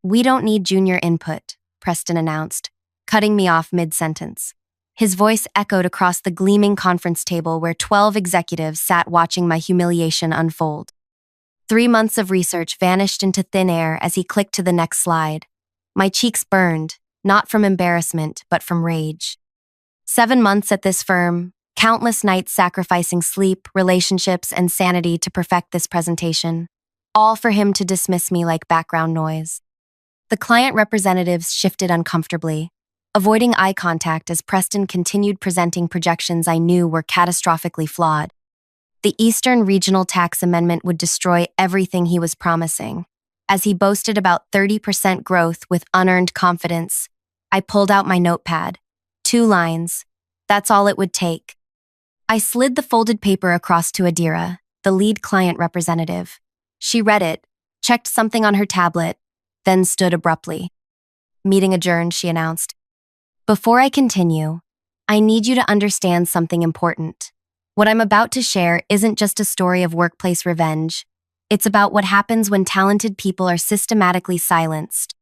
We don't need junior input, Preston announced, cutting me off mid-sentence. His voice echoed across the gleaming conference table where 12 executives sat watching my humiliation unfold. 3 months of research vanished into thin air as he clicked to the next slide. My cheeks burned, not from embarrassment, but from rage. 7 months at this firm, countless nights sacrificing sleep, relationships, and sanity to perfect this presentation, all for him to dismiss me like background noise. The client representatives shifted uncomfortably, avoiding eye contact as Preston continued presenting projections I knew were catastrophically flawed. The Eastern Regional Tax Amendment would destroy everything he was promising. As he boasted about 30% growth with unearned confidence, I pulled out my notepad. 2 lines. That's all it would take. I slid the folded paper across to Adira, the lead client representative. She read it, checked something on her tablet, then stood abruptly. Meeting adjourned, she announced. Before I continue, I need you to understand something important. What I'm about to share isn't just a story of workplace revenge. It's about what happens when talented people are systematically silenced.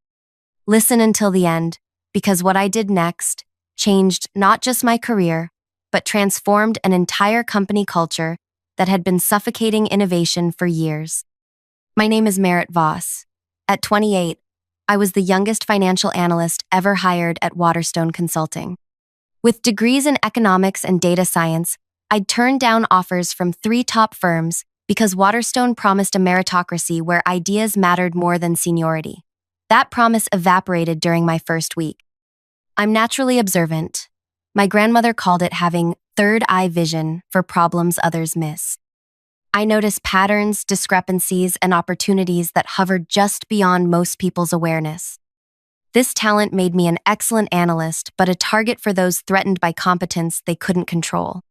Listen until the end, because what I did next changed not just my career, but transformed an entire company culture that had been suffocating innovation for years. My name is Merritt Voss. At 28, I was the youngest financial analyst ever hired at Waterstone Consulting. With degrees in economics and data science, I'd turned down offers from 3 top firms because Waterstone promised a meritocracy where ideas mattered more than seniority. That promise evaporated during my first week. I'm naturally observant. My grandmother called it having third eye vision for problems others miss. I notice patterns, discrepancies, and opportunities that hovered just beyond most people's awareness. This talent made me an excellent analyst, but a target for those threatened by competence they couldn't control.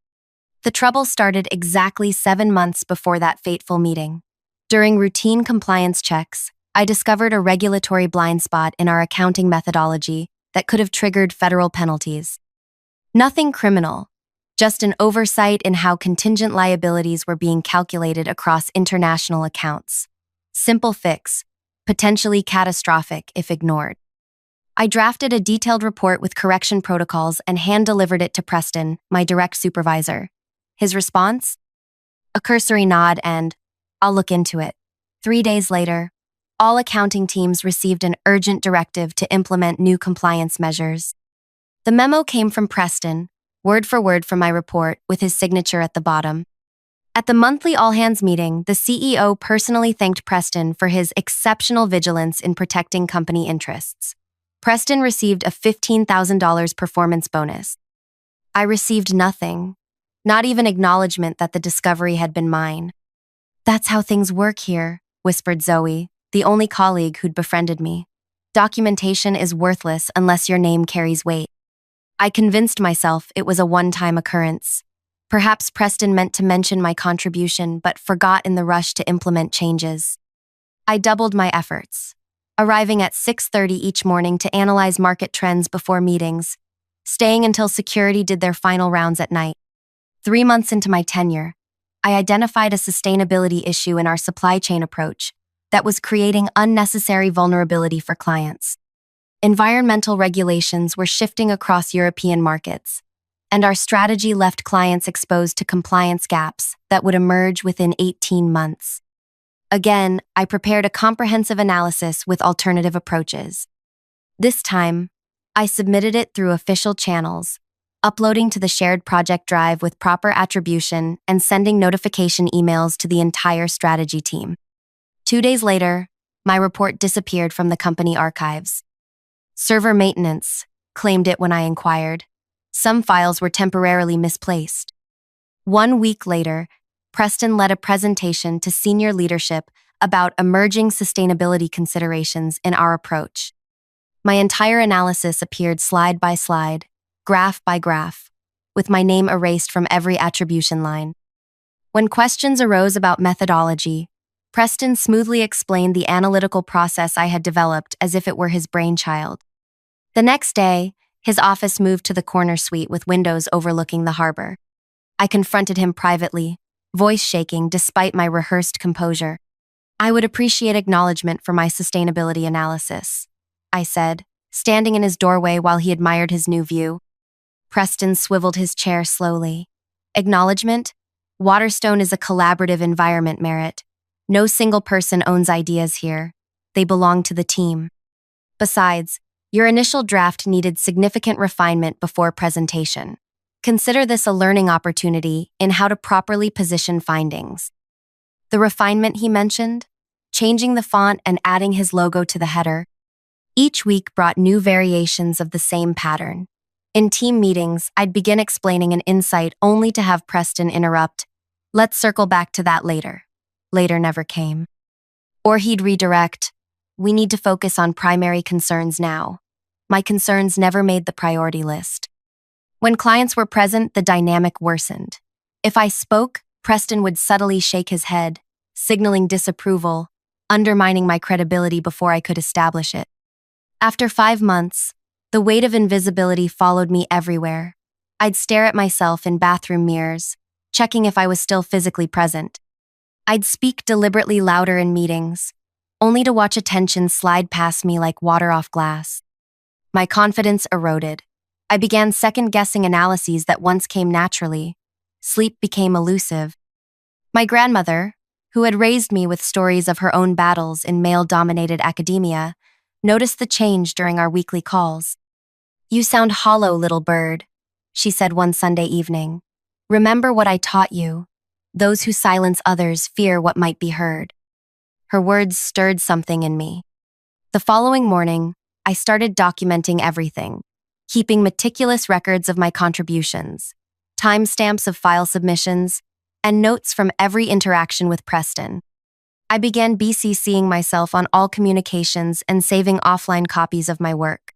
The trouble started exactly 7 months before that fateful meeting. During routine compliance checks, I discovered a regulatory blind spot in our accounting methodology that could have triggered federal penalties. Nothing criminal, just an oversight in how contingent liabilities were being calculated across international accounts. Simple fix, potentially catastrophic if ignored. I drafted a detailed report with correction protocols and hand-delivered it to Preston, my direct supervisor. His response? A cursory nod and, I'll look into it. 3 days later, all accounting teams received an urgent directive to implement new compliance measures. The memo came from Preston, word for word from my report, with his signature at the bottom. At the monthly all-hands meeting, the CEO personally thanked Preston for his exceptional vigilance in protecting company interests. Preston received a $15,000 performance bonus. I received nothing, not even acknowledgement that the discovery had been mine. That's how things work here, whispered Zoe, the only colleague who'd befriended me. Documentation is worthless unless your name carries weight. I convinced myself it was a one-time occurrence. Perhaps Preston meant to mention my contribution but forgot in the rush to implement changes. I doubled my efforts, arriving at 6:30 each morning to analyze market trends before meetings, staying until security did their final rounds at night. 3 months into my tenure, I identified a sustainability issue in our supply chain approach that was creating unnecessary vulnerability for clients. Environmental regulations were shifting across European markets, and our strategy left clients exposed to compliance gaps that would emerge within 18 months. Again, I prepared a comprehensive analysis with alternative approaches. This time, I submitted it through official channels, uploading to the shared project drive with proper attribution and sending notification emails to the entire strategy team. 2 days later, my report disappeared from the company archives. Server maintenance claimed it when I inquired. Some files were temporarily misplaced. 1 week later, Preston led a presentation to senior leadership about emerging sustainability considerations in our approach. My entire analysis appeared slide by slide, graph by graph, with my name erased from every attribution line. When questions arose about methodology, Preston smoothly explained the analytical process I had developed as if it were his brainchild. The next day, his office moved to the corner suite with windows overlooking the harbor. I confronted him privately, voice shaking despite my rehearsed composure. I would appreciate acknowledgement for my sustainability analysis, I said, standing in his doorway while he admired his new view. Preston swiveled his chair slowly. Acknowledgement? Waterstone is a collaborative environment, Merritt. No single person owns ideas here. They belong to the team. Besides, your initial draft needed significant refinement before presentation. Consider this a learning opportunity in how to properly position findings. The refinement he mentioned? Changing the font and adding his logo to the header. Each week brought new variations of the same pattern. In team meetings, I'd begin explaining an insight only to have Preston interrupt, "Let's circle back to that later." Later never came. Or he'd redirect, "We need to focus on primary concerns now." My concerns never made the priority list. When clients were present, the dynamic worsened. If I spoke, Preston would subtly shake his head, signaling disapproval, undermining my credibility before I could establish it. After 5 months, the weight of invisibility followed me everywhere. I'd stare at myself in bathroom mirrors, checking if I was still physically present. I'd speak deliberately louder in meetings, only to watch attention slide past me like water off glass. My confidence eroded. I began second-guessing analyses that once came naturally. Sleep became elusive. My grandmother, who had raised me with stories of her own battles in male-dominated academia, noticed the change during our weekly calls. "You sound hollow, little bird," she said one Sunday evening. "Remember what I taught you. Those who silence others fear what might be heard." Her words stirred something in me. The following morning, I started documenting everything, keeping meticulous records of my contributions, timestamps of file submissions, and notes from every interaction with Preston. I began BCCing myself on all communications and saving offline copies of my work.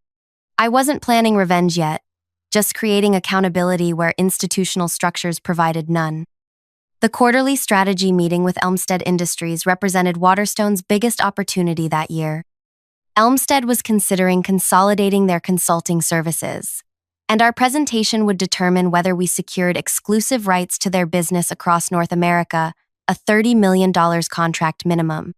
I wasn't planning revenge yet, just creating accountability where institutional structures provided none. The quarterly strategy meeting with Elmstead Industries represented Waterstone's biggest opportunity that year. Elmstead was considering consolidating their consulting services, and our presentation would determine whether we secured exclusive rights to their business across North America, a $30 million contract minimum.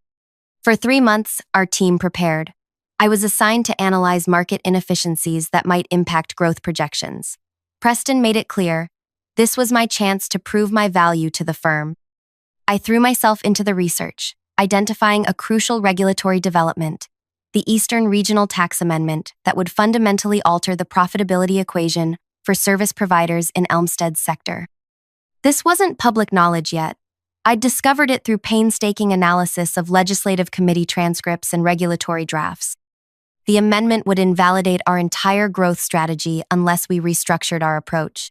For 3 months, our team prepared. I was assigned to analyze market inefficiencies that might impact growth projections. Preston made it clear, this was my chance to prove my value to the firm. I threw myself into the research, identifying a crucial regulatory development, the Eastern Regional Tax Amendment that would fundamentally alter the profitability equation for service providers in Elmstead's sector. This wasn't public knowledge yet. I'd discovered it through painstaking analysis of legislative committee transcripts and regulatory drafts. The amendment would invalidate our entire growth strategy unless we restructured our approach.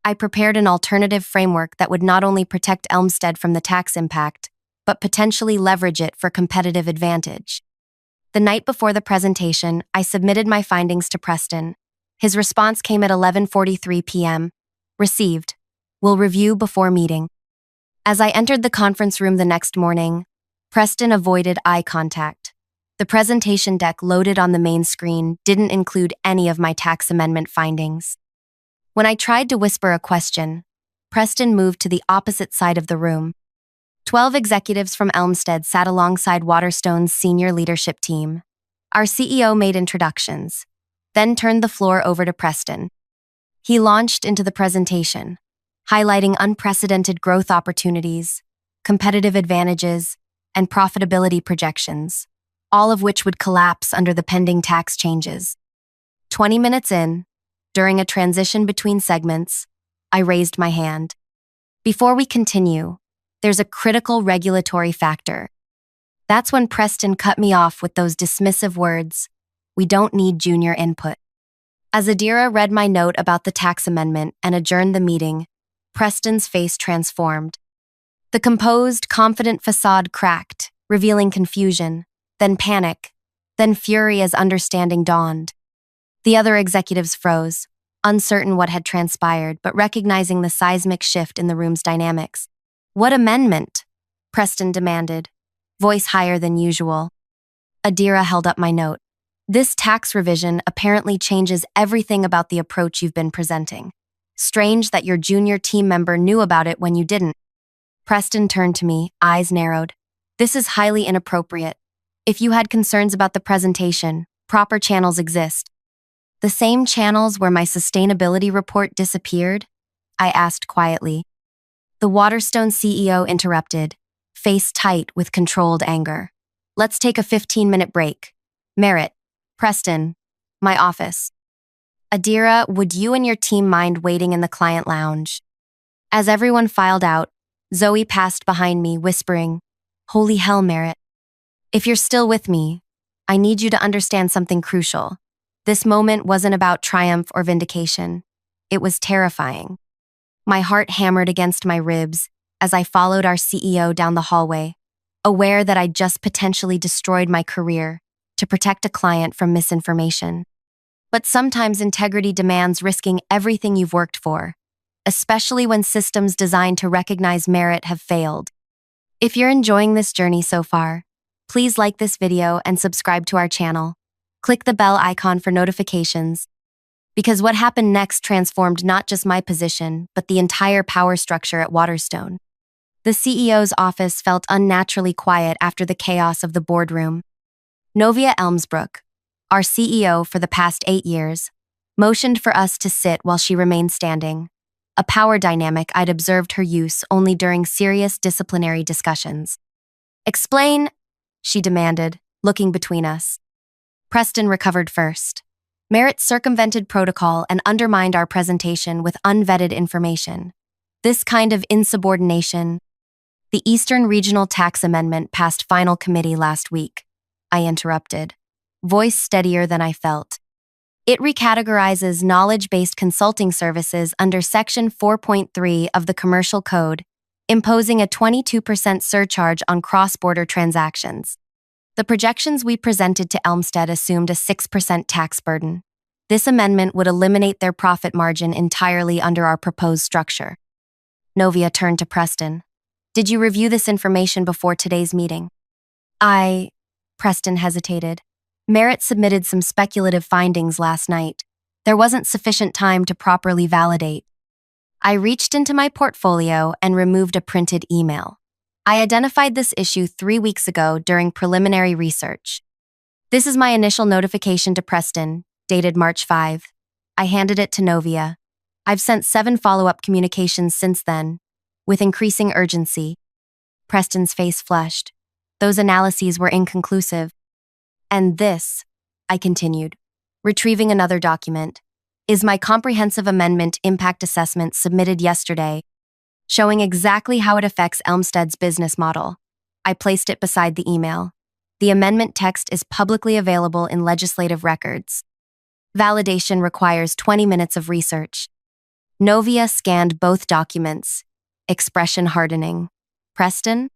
I prepared an alternative framework that would not only protect Elmstead from the tax impact, but potentially leverage it for competitive advantage. The night before the presentation, I submitted my findings to Preston. His response came at 11:43 p.m. Received. Will review before meeting. As I entered the conference room the next morning, Preston avoided eye contact. The presentation deck loaded on the main screen didn't include any of my tax amendment findings. When I tried to whisper a question, Preston moved to the opposite side of the room. 12 executives from Elmstead sat alongside Waterstone's senior leadership team. Our CEO made introductions, then turned the floor over to Preston. He launched into the presentation, highlighting unprecedented growth opportunities, competitive advantages, and profitability projections, all of which would collapse under the pending tax changes. 20 minutes in, during a transition between segments, I raised my hand. Before we continue, there's a critical regulatory factor. That's when Preston cut me off with those dismissive words, "We don't need junior input." As Adira read my note about the tax amendment and adjourned the meeting, Preston's face transformed. The composed, confident facade cracked, revealing confusion, then panic, then fury as understanding dawned. The other executives froze, uncertain what had transpired, but recognizing the seismic shift in the room's dynamics. "What amendment?" Preston demanded, voice higher than usual. Adira held up my note. "This tax revision apparently changes everything about the approach you've been presenting. Strange that your junior team member knew about it when you didn't." Preston turned to me, eyes narrowed. This is highly inappropriate. If you had concerns about the presentation, proper channels exist. The same channels where my sustainability report disappeared? I asked quietly. The Waterstone CEO interrupted, face tight with controlled anger. Let's take a 15-minute break. Merritt, Preston, my office. Adira, would you and your team mind waiting in the client lounge? As everyone filed out, Zoe passed behind me, whispering, Holy hell, Merritt. If you're still with me, I need you to understand something crucial. This moment wasn't about triumph or vindication. It was terrifying. My heart hammered against my ribs as I followed our CEO down the hallway, aware that I'd just potentially destroyed my career to protect a client from misinformation. But sometimes integrity demands risking everything you've worked for, especially when systems designed to recognize merit have failed. If you're enjoying this journey so far, please like this video and subscribe to our channel. Click the bell icon for notifications, because what happened next transformed not just my position, but the entire power structure at Waterstone. The CEO's office felt unnaturally quiet after the chaos of the boardroom. Novia Elmsbrook, our CEO for the past 8 years, motioned for us to sit while she remained standing, a power dynamic I'd observed her use only during serious disciplinary discussions. Explain, she demanded, looking between us. Preston recovered first. Merritt circumvented protocol and undermined our presentation with unvetted information. This kind of insubordination. The Eastern Regional Tax Amendment passed final committee last week, I interrupted, voice steadier than I felt. It recategorizes knowledge-based consulting services under Section 4.3 of the Commercial Code, imposing a 22% surcharge on cross-border transactions. The projections we presented to Elmstead assumed a 6% tax burden. This amendment would eliminate their profit margin entirely under our proposed structure. Novia turned to Preston. Did you review this information before today's meeting? Preston hesitated. Merritt submitted some speculative findings last night. There wasn't sufficient time to properly validate. I reached into my portfolio and removed a printed email. I identified this issue 3 weeks ago during preliminary research. This is my initial notification to Preston, dated March 5. I handed it to Novia. I've sent 7 follow-up communications since then, with increasing urgency. Preston's face flushed. Those analyses were inconclusive. And this, I continued, retrieving another document, is my comprehensive amendment impact assessment submitted yesterday, showing exactly how it affects Elmstead's business model. I placed it beside the email. The amendment text is publicly available in legislative records. Validation requires 20 minutes of research. Novia scanned both documents, expression hardening. Preston?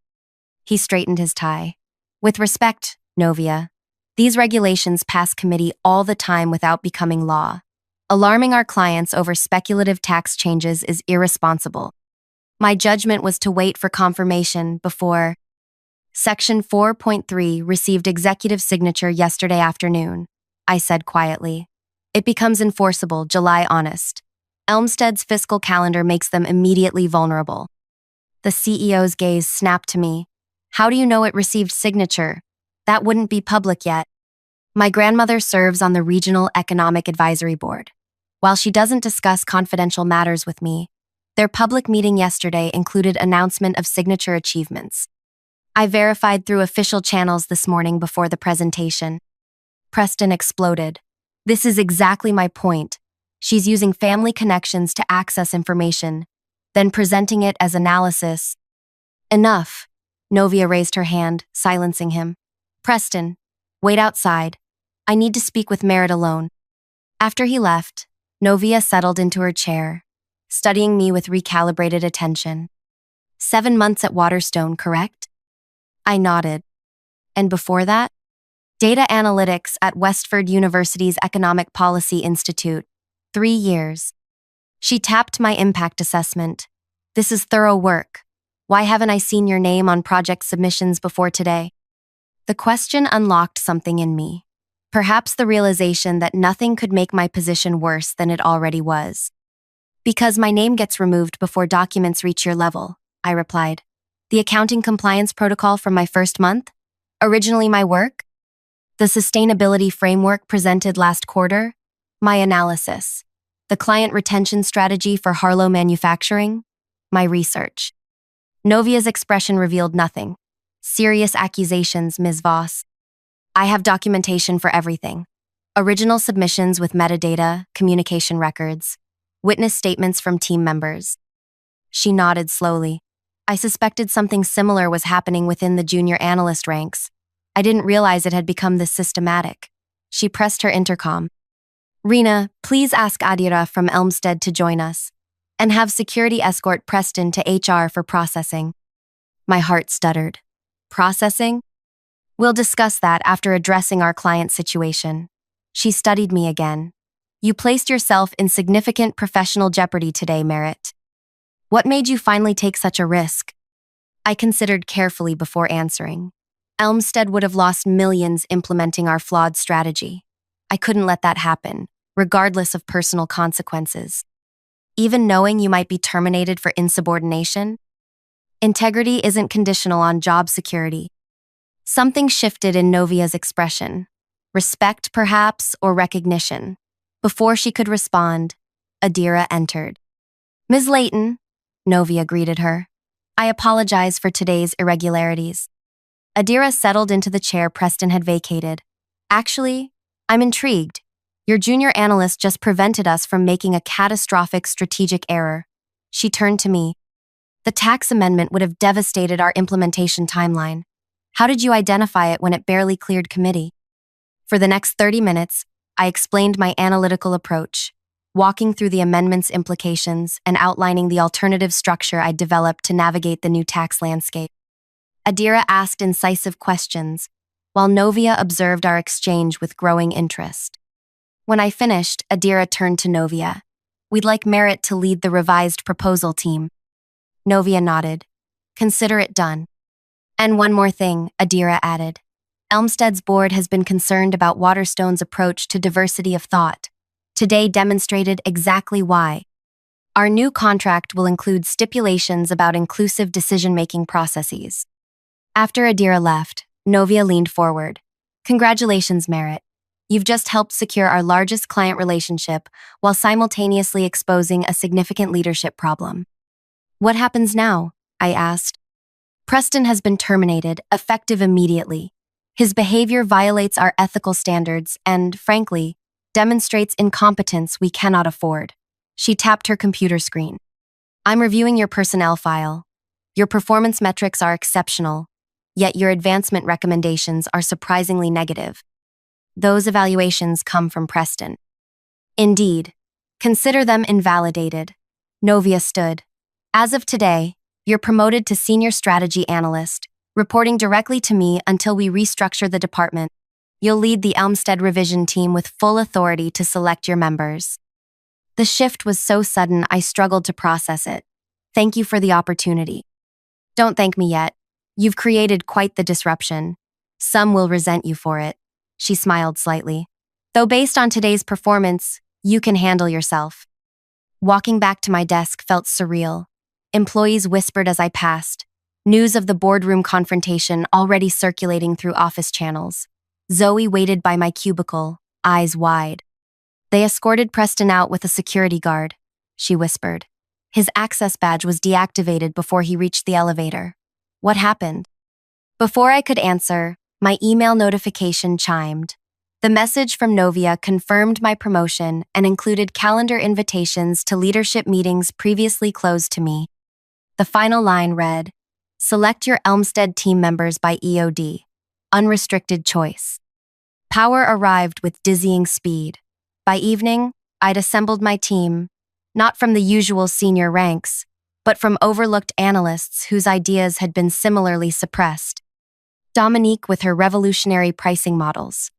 He straightened his tie. With respect, Novia, these regulations pass committee all the time without becoming law. Alarming our clients over speculative tax changes is irresponsible. My judgment was to wait for confirmation before. Section 4.3 received executive signature yesterday afternoon, I said quietly. It becomes enforceable July honest. Elmstead's fiscal calendar makes them immediately vulnerable. The CEO's gaze snapped to me. How do you know it received signature? That wouldn't be public yet. My grandmother serves on the Regional Economic Advisory Board. While she doesn't discuss confidential matters with me, their public meeting yesterday included announcement of signature achievements. I verified through official channels this morning before the presentation. Preston exploded. This is exactly my point. She's using family connections to access information, then presenting it as analysis. Enough. Novia raised her hand, silencing him. Preston, wait outside. I need to speak with Merritt alone. After he left, Novia settled into her chair, studying me with recalibrated attention. 7 months at Waterstone, correct? I nodded. And before that? Data analytics at Westford University's Economic Policy Institute. 3 years. She tapped my impact assessment. This is thorough work. Why haven't I seen your name on project submissions before today? The question unlocked something in me. Perhaps the realization that nothing could make my position worse than it already was. Because my name gets removed before documents reach your level, I replied. The accounting compliance protocol from my first month? Originally my work? The sustainability framework presented last quarter? My analysis. The client retention strategy for Harlow Manufacturing? My research. Novia's expression revealed nothing. Serious accusations, Ms. Voss. I have documentation for everything. Original submissions with metadata, communication records, witness statements from team members. She nodded slowly. I suspected something similar was happening within the junior analyst ranks. I didn't realize it had become this systematic. She pressed her intercom. Rena, please ask Adira from Elmstead to join us, and have security escort Preston to HR for processing. My heart stuttered. Processing? We'll discuss that after addressing our client situation. She studied me again. You placed yourself in significant professional jeopardy today, Merritt. What made you finally take such a risk? I considered carefully before answering. Elmstead would have lost millions implementing our flawed strategy. I couldn't let that happen, regardless of personal consequences. Even knowing you might be terminated for insubordination? Integrity isn't conditional on job security. Something shifted in Novia's expression. Respect, perhaps, or recognition. Before she could respond, Adira entered. Ms. Layton, Novia greeted her. I apologize for today's irregularities. Adira settled into the chair Preston had vacated. Actually, I'm intrigued. Your junior analyst just prevented us from making a catastrophic strategic error. She turned to me. The tax amendment would have devastated our implementation timeline. How did you identify it when it barely cleared committee? For the next 30 minutes, I explained my analytical approach, walking through the amendment's implications and outlining the alternative structure I'd developed to navigate the new tax landscape. Adira asked incisive questions, while Novia observed our exchange with growing interest. When I finished, Adira turned to Novia. We'd like Merritt to lead the revised proposal team. Novia nodded. Consider it done. And one more thing, Adira added. Elmstead's board has been concerned about Waterstone's approach to diversity of thought. Today demonstrated exactly why. Our new contract will include stipulations about inclusive decision-making processes. After Adira left, Novia leaned forward. Congratulations, Merritt. You've just helped secure our largest client relationship while simultaneously exposing a significant leadership problem. What happens now? I asked. Preston has been terminated, effective immediately. His behavior violates our ethical standards and, frankly, demonstrates incompetence we cannot afford. She tapped her computer screen. I'm reviewing your personnel file. Your performance metrics are exceptional, yet your advancement recommendations are surprisingly negative. Those evaluations come from Preston. Indeed. Consider them invalidated. Novia stood. As of today, you're promoted to Senior Strategy Analyst, reporting directly to me until we restructure the department. You'll lead the Elmstead revision team with full authority to select your members. The shift was so sudden I struggled to process it. Thank you for the opportunity. Don't thank me yet. You've created quite the disruption. Some will resent you for it. She smiled slightly. Though based on today's performance, you can handle yourself. Walking back to my desk felt surreal. Employees whispered as I passed. News of the boardroom confrontation already circulating through office channels. Zoe waited by my cubicle, eyes wide. They escorted Preston out with a security guard, she whispered. His access badge was deactivated before he reached the elevator. What happened? Before I could answer, my email notification chimed. The message from Novia confirmed my promotion and included calendar invitations to leadership meetings previously closed to me. The final line read, Select your Elmstead team members by EOD. Unrestricted choice. Power arrived with dizzying speed. By evening, I'd assembled my team, not from the usual senior ranks, but from overlooked analysts whose ideas had been similarly suppressed. Dominique with her revolutionary pricing models,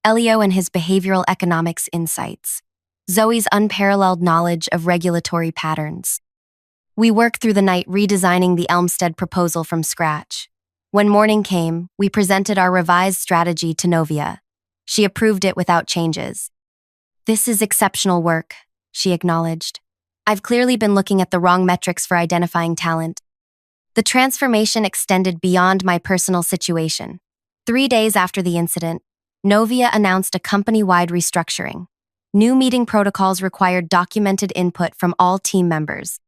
Elio and his behavioral economics insights, Zoe's unparalleled knowledge of regulatory patterns. We worked through the night redesigning the Elmstead proposal from scratch. When morning came, we presented our revised strategy to Novia. She approved it without changes. This is exceptional work, she acknowledged. I've clearly been looking at the wrong metrics for identifying talent. The transformation extended beyond my personal situation. 3 days after the incident, Novia announced a company-wide restructuring. New meeting protocols required documented input from all team members.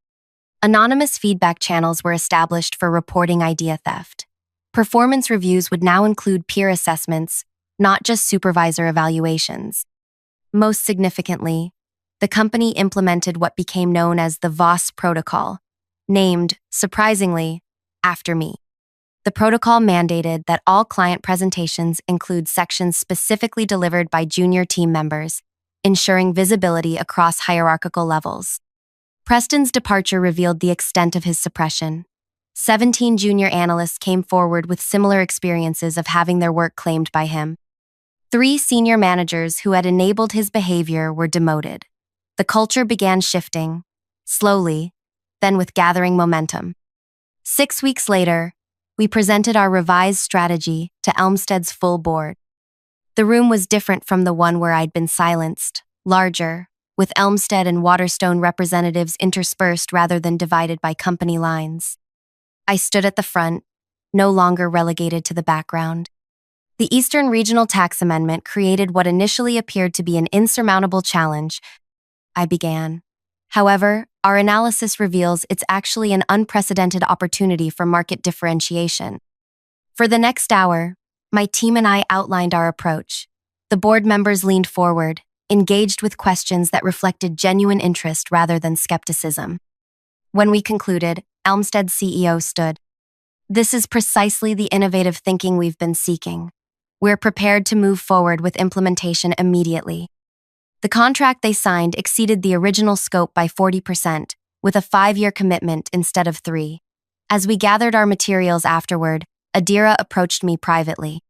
Anonymous feedback channels were established for reporting idea theft. Performance reviews would now include peer assessments, not just supervisor evaluations. Most significantly, the company implemented what became known as the Voss Protocol, named, surprisingly, after me. The protocol mandated that all client presentations include sections specifically delivered by junior team members, ensuring visibility across hierarchical levels. Preston's departure revealed the extent of his suppression. 17 junior analysts came forward with similar experiences of having their work claimed by him. 3 senior managers who had enabled his behavior were demoted. The culture began shifting, slowly, then with gathering momentum. 6 weeks later, we presented our revised strategy to Elmstead's full board. The room was different from the one where I'd been silenced, larger, with Elmstead and Waterstone representatives interspersed rather than divided by company lines. I stood at the front, no longer relegated to the background. The Eastern Regional Tax Amendment created what initially appeared to be an insurmountable challenge. I began. However, our analysis reveals it's actually an unprecedented opportunity for market differentiation. For the next hour, my team and I outlined our approach. The board members leaned forward, engaged with questions that reflected genuine interest rather than skepticism. When we concluded, Elmstead's CEO stood. "This is precisely the innovative thinking we've been seeking. We're prepared to move forward with implementation immediately." The contract they signed exceeded the original scope by 40%, with a 5-year commitment instead of 3. As we gathered our materials afterward, Adira approached me privately.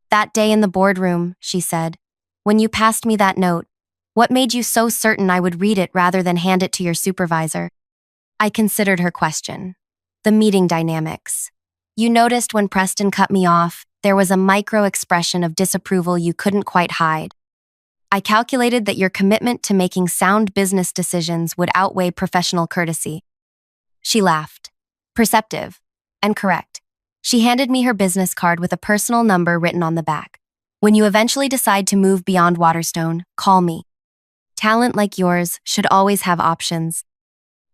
"That day in the boardroom," she said, "when you passed me that note, what made you so certain I would read it rather than hand it to your supervisor?" I considered her question. "The meeting dynamics. You noticed when Preston cut me off, there was a micro-expression of disapproval you couldn't quite hide. I calculated that your commitment to making sound business decisions would outweigh professional courtesy." She laughed. Perceptive. And correct. She handed me her business card with a personal number written on the back. "When you eventually decide to move beyond Waterstone, call me. Talent like yours should always have options."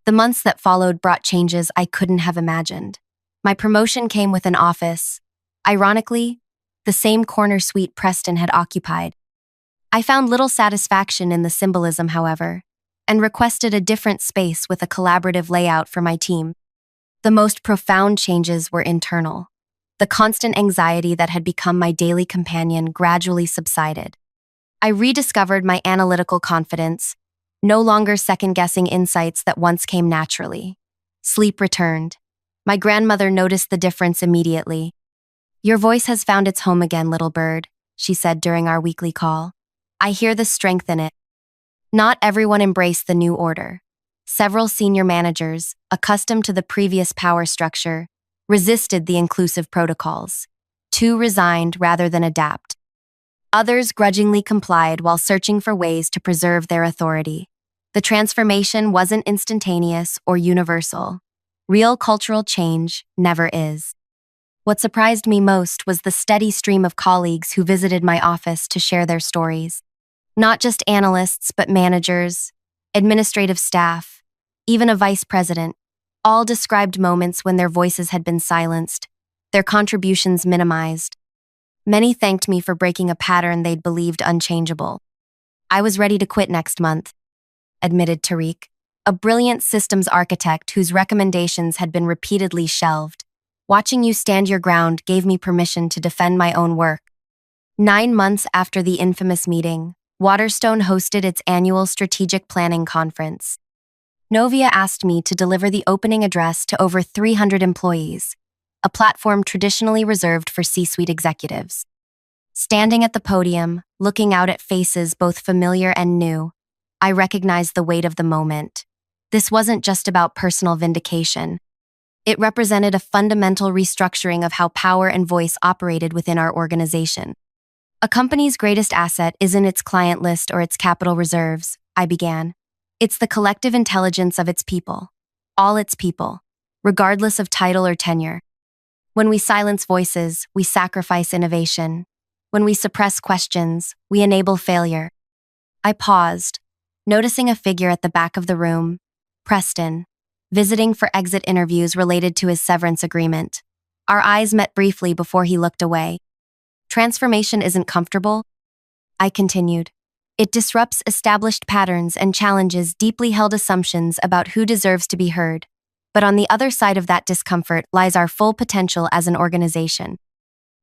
The months that followed brought changes I couldn't have imagined. My promotion came with an office. Ironically, the same corner suite Preston had occupied. I found little satisfaction in the symbolism, however, and requested a different space with a collaborative layout for my team. The most profound changes were internal. The constant anxiety that had become my daily companion gradually subsided. I rediscovered my analytical confidence, no longer second-guessing insights that once came naturally. Sleep returned. My grandmother noticed the difference immediately. "Your voice has found its home again, little bird," she said during our weekly call. "I hear the strength in it." Not everyone embraced the new order. Several senior managers, accustomed to the previous power structure, resisted the inclusive protocols. 2 resigned rather than adapt. Others grudgingly complied while searching for ways to preserve their authority. The transformation wasn't instantaneous or universal. Real cultural change never is. What surprised me most was the steady stream of colleagues who visited my office to share their stories. Not just analysts, but managers, administrative staff, even a vice president, all described moments when their voices had been silenced, their contributions minimized. Many thanked me for breaking a pattern they'd believed unchangeable. "I was ready to quit next month," admitted Tariq, a brilliant systems architect whose recommendations had been repeatedly shelved. "Watching you stand your ground gave me permission to defend my own work." 9 months after the infamous meeting, Waterstone hosted its annual strategic planning conference. Novia asked me to deliver the opening address to over 300 employees, a platform traditionally reserved for C-suite executives. Standing at the podium, looking out at faces both familiar and new, I recognized the weight of the moment. This wasn't just about personal vindication. It represented a fundamental restructuring of how power and voice operated within our organization. "A company's greatest asset isn't its client list or its capital reserves," I began. "It's the collective intelligence of its people. All its people, regardless of title or tenure. When we silence voices, we sacrifice innovation. When we suppress questions, we enable failure. I paused, noticing a figure at the back of the room, Preston, visiting for exit interviews related to his severance agreement. Our eyes met briefly before he looked away. Transformation isn't comfortable, I continued. It disrupts established patterns and challenges deeply held assumptions about who deserves to be heard. But on the other side of that discomfort lies our full potential as an organization.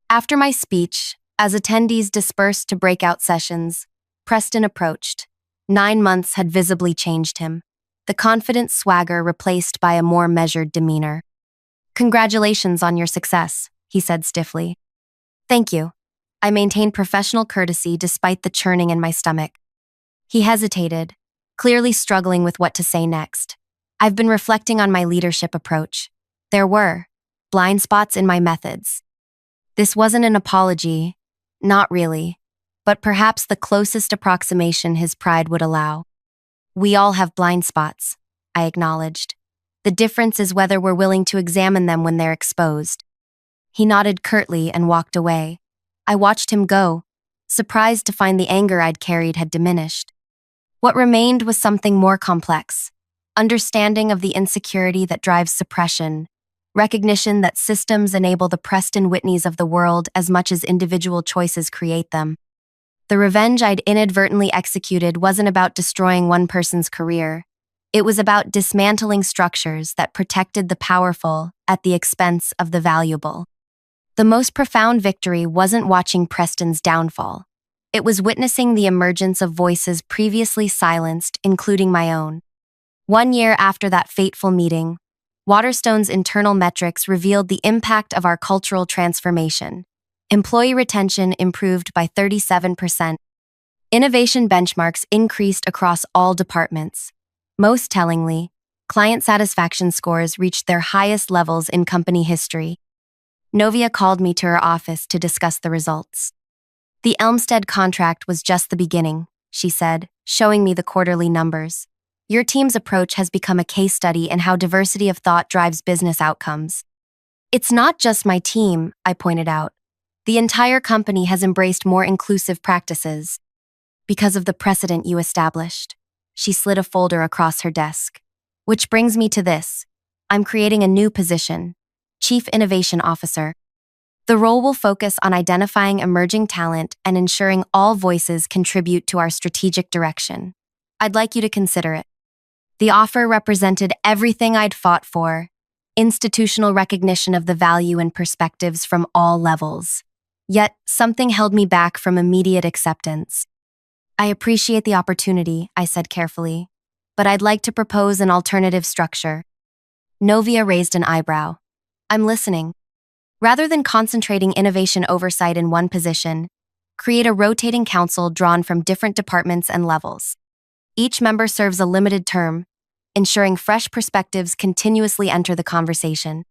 After my speech, as attendees dispersed to breakout sessions, Preston approached. 9 months had visibly changed him, the confident swagger replaced by a more measured demeanor. "Congratulations on your success," he said stiffly. "Thank you." I maintained professional courtesy despite the churning in my stomach. He hesitated, clearly struggling with what to say next. "I've been reflecting on my leadership approach. There were blind spots in my methods." This wasn't an apology, not really, but perhaps the closest approximation his pride would allow. "We all have blind spots," I acknowledged. "The difference is whether we're willing to examine them when they're exposed." He nodded curtly and walked away. I watched him go, surprised to find the anger I'd carried had diminished. What remained was something more complex: understanding of the insecurity that drives suppression, recognition that systems enable the Preston Whitneys of the world as much as individual choices create them. The revenge I'd inadvertently executed wasn't about destroying one person's career. It was about dismantling structures that protected the powerful at the expense of the valuable. The most profound victory wasn't watching Preston's downfall. It was witnessing the emergence of voices previously silenced, including my own. 1 year after that fateful meeting, Waterstone's internal metrics revealed the impact of our cultural transformation. Employee retention improved by 37%. Innovation benchmarks increased across all departments. Most tellingly, client satisfaction scores reached their highest levels in company history. Novia called me to her office to discuss the results. "The Elmstead contract was just the beginning," she said, showing me the quarterly numbers. "Your team's approach has become a case study in how diversity of thought drives business outcomes." "It's not just my team," I pointed out. "The entire company has embraced more inclusive practices." "Because of the precedent you established." She slid a folder across her desk. "Which brings me to this. I'm creating a new position, Chief Innovation Officer. The role will focus on identifying emerging talent and ensuring all voices contribute to our strategic direction. I'd like you to consider it." The offer represented everything I'd fought for: institutional recognition of the value and perspectives from all levels. Yet, something held me back from immediate acceptance. "I appreciate the opportunity," I said carefully, "but I'd like to propose an alternative structure." Novia raised an eyebrow. "I'm listening." "Rather than concentrating innovation oversight in one position, create a rotating council drawn from different departments and levels. Each member serves a limited term, ensuring fresh perspectives continuously enter the conversation."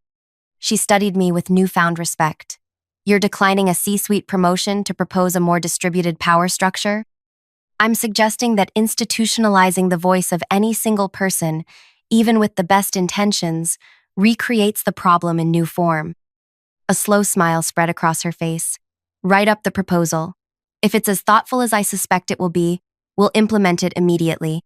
She studied me with newfound respect. "You're declining a C-suite promotion to propose a more distributed power structure?" "I'm suggesting that institutionalizing the voice of any single person, even with the best intentions, recreates the problem in new form." A slow smile spread across her face. "Write up the proposal. If it's as thoughtful as I suspect it will be, we'll implement it immediately."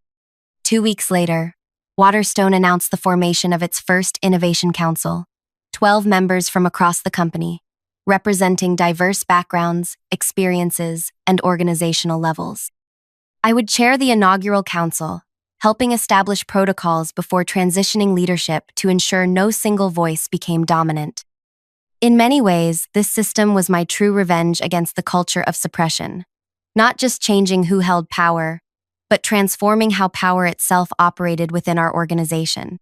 2 weeks later, Waterstone announced the formation of its first Innovation Council, 12 members from across the company, representing diverse backgrounds, experiences, and organizational levels. I would chair the inaugural council, helping establish protocols before transitioning leadership to ensure no single voice became dominant. In many ways, this system was my true revenge against the culture of suppression. Not just changing who held power, but transforming how power itself operated within our organization.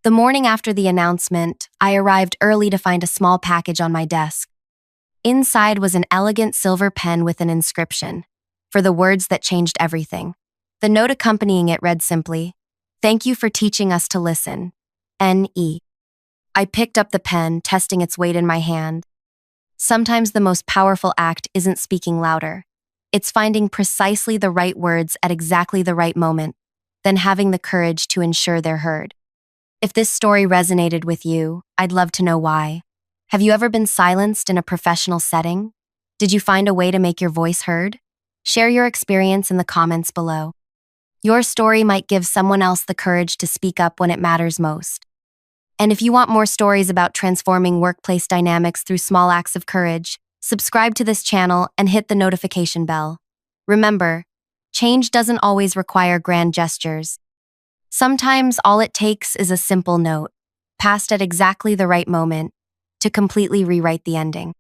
The morning after the announcement, I arrived early to find a small package on my desk. Inside was an elegant silver pen with an inscription, "For the words that changed everything." The note accompanying it read simply, "Thank you for teaching us to listen. N.E." I picked up the pen, testing its weight in my hand. Sometimes the most powerful act isn't speaking louder. It's finding precisely the right words at exactly the right moment, then having the courage to ensure they're heard. If this story resonated with you, I'd love to know why. Have you ever been silenced in a professional setting? Did you find a way to make your voice heard? Share your experience in the comments below. Your story might give someone else the courage to speak up when it matters most. And if you want more stories about transforming workplace dynamics through small acts of courage, subscribe to this channel and hit the notification bell. Remember, change doesn't always require grand gestures. Sometimes all it takes is a simple note, passed at exactly the right moment, to completely rewrite the ending.